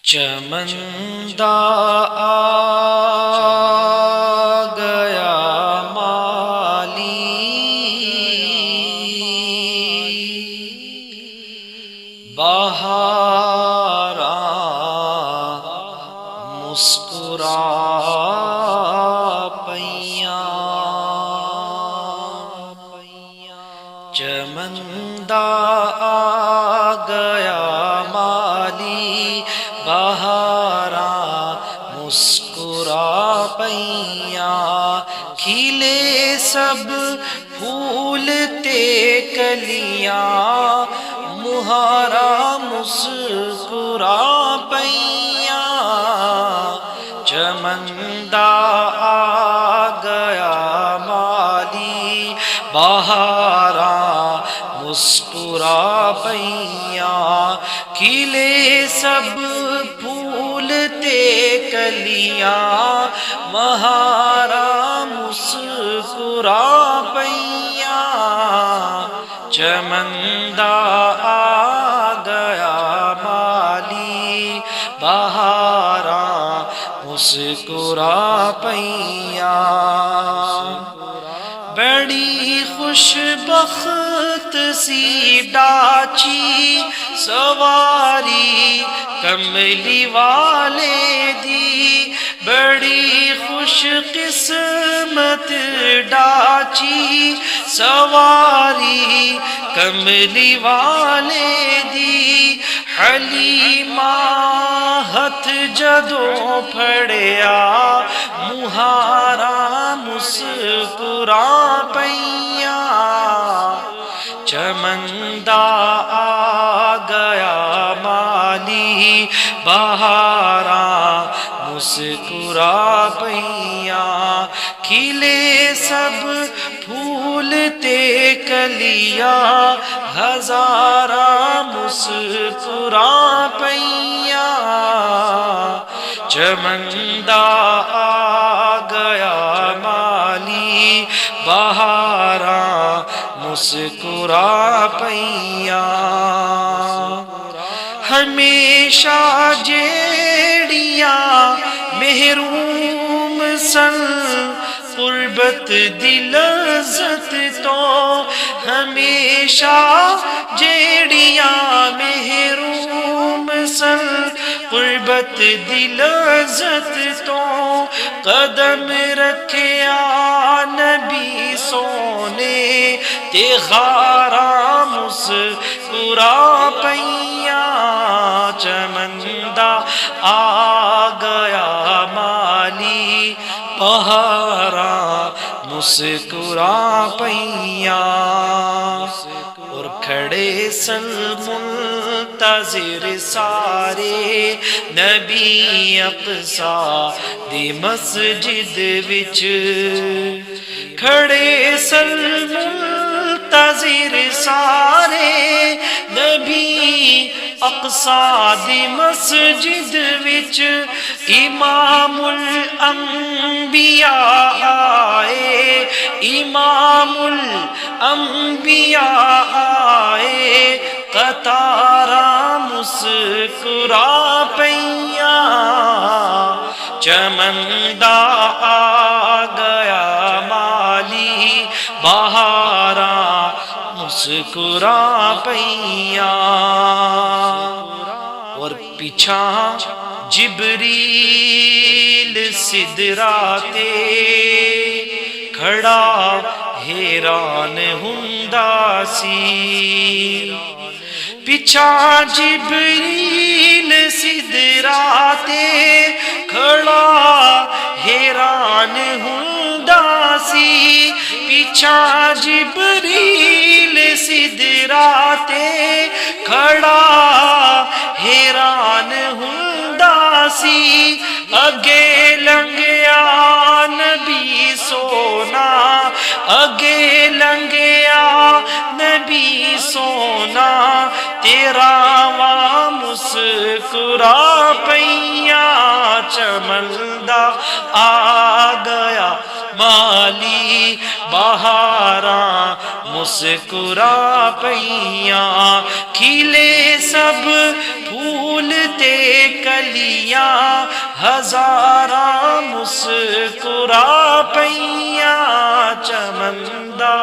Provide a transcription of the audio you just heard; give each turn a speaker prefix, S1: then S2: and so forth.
S1: چمندہ آ گیا مالی، بہاراں مسکرا پیاں، چمندہ آ گیا مالی، بہاراں مسکرا پیاں، کھلے سب پھول تے کلیاں، مہارا مسکرا پیاں، چمندہ آ گیا مالی، بہاراں مسکرا پیاں، کھلے سب پھول تے کلیاں، مہارا مسکرا پیاں، چمندہ آ گیا مالی، بہاراں مسکرا پیاں، بڑی خوش بخت سی ڈاچی سواری کملی والے دی، بڑی خوش قسمت ڈاچی سواری کملی والے دی، حلیمہ ہتھ جدوں پھڑیا، مہارا مسکرا پیاں، چمندہ آ گیا مالی، بہاراں مسکرا پیاں، کھلے سب پھول تے کلیاں، ہزاراں مسکرا پیاں، چمندہ آ گیا مالی، بہاراں مسکرا پیاں، ہمیشہ جیڑیاں محروم سن قربت دی لذت تو، ہمیشہ جیڑیاں محروم سن قربت دی لذت تو، قدم رکھیا نبی سونے تے غاراں مسکرا پیاں، چمندہ آ گیا مالی، بہاراں مسکرا پیاں، اور کھڑے سن منتظر سارے نبی اقصیٰ دی مسجد وچ، کھڑے سن منتظر سارے نبی اقصیٰ دی مسجد وچ، امام الانبیاء آئے، امام الانبیاء آئے، قطاراں مسکرا پیاں، چمندہ آ گیا مالی، بہاراں مسکرا پیاں، اور پیچھاں جبریل سدرا تے کھڑا حیران ہوندا سی، پیچھاں جبریل سدرا تے کھڑا حیران ہوندا سی، پیچھاں جبریل سدرا تے کھڑا حیران ہوندا سی، اگے لنگیا نبی سونا، اگے لنگیا نبی سونا، تیرا واں مسکرا پیاں، چمندہ آ گیا مالی، بہاراں مسکرا پیاں، کھلے سب پھول تے کلی سکیاں ہزاراں مسکرا پئیاں چمن دا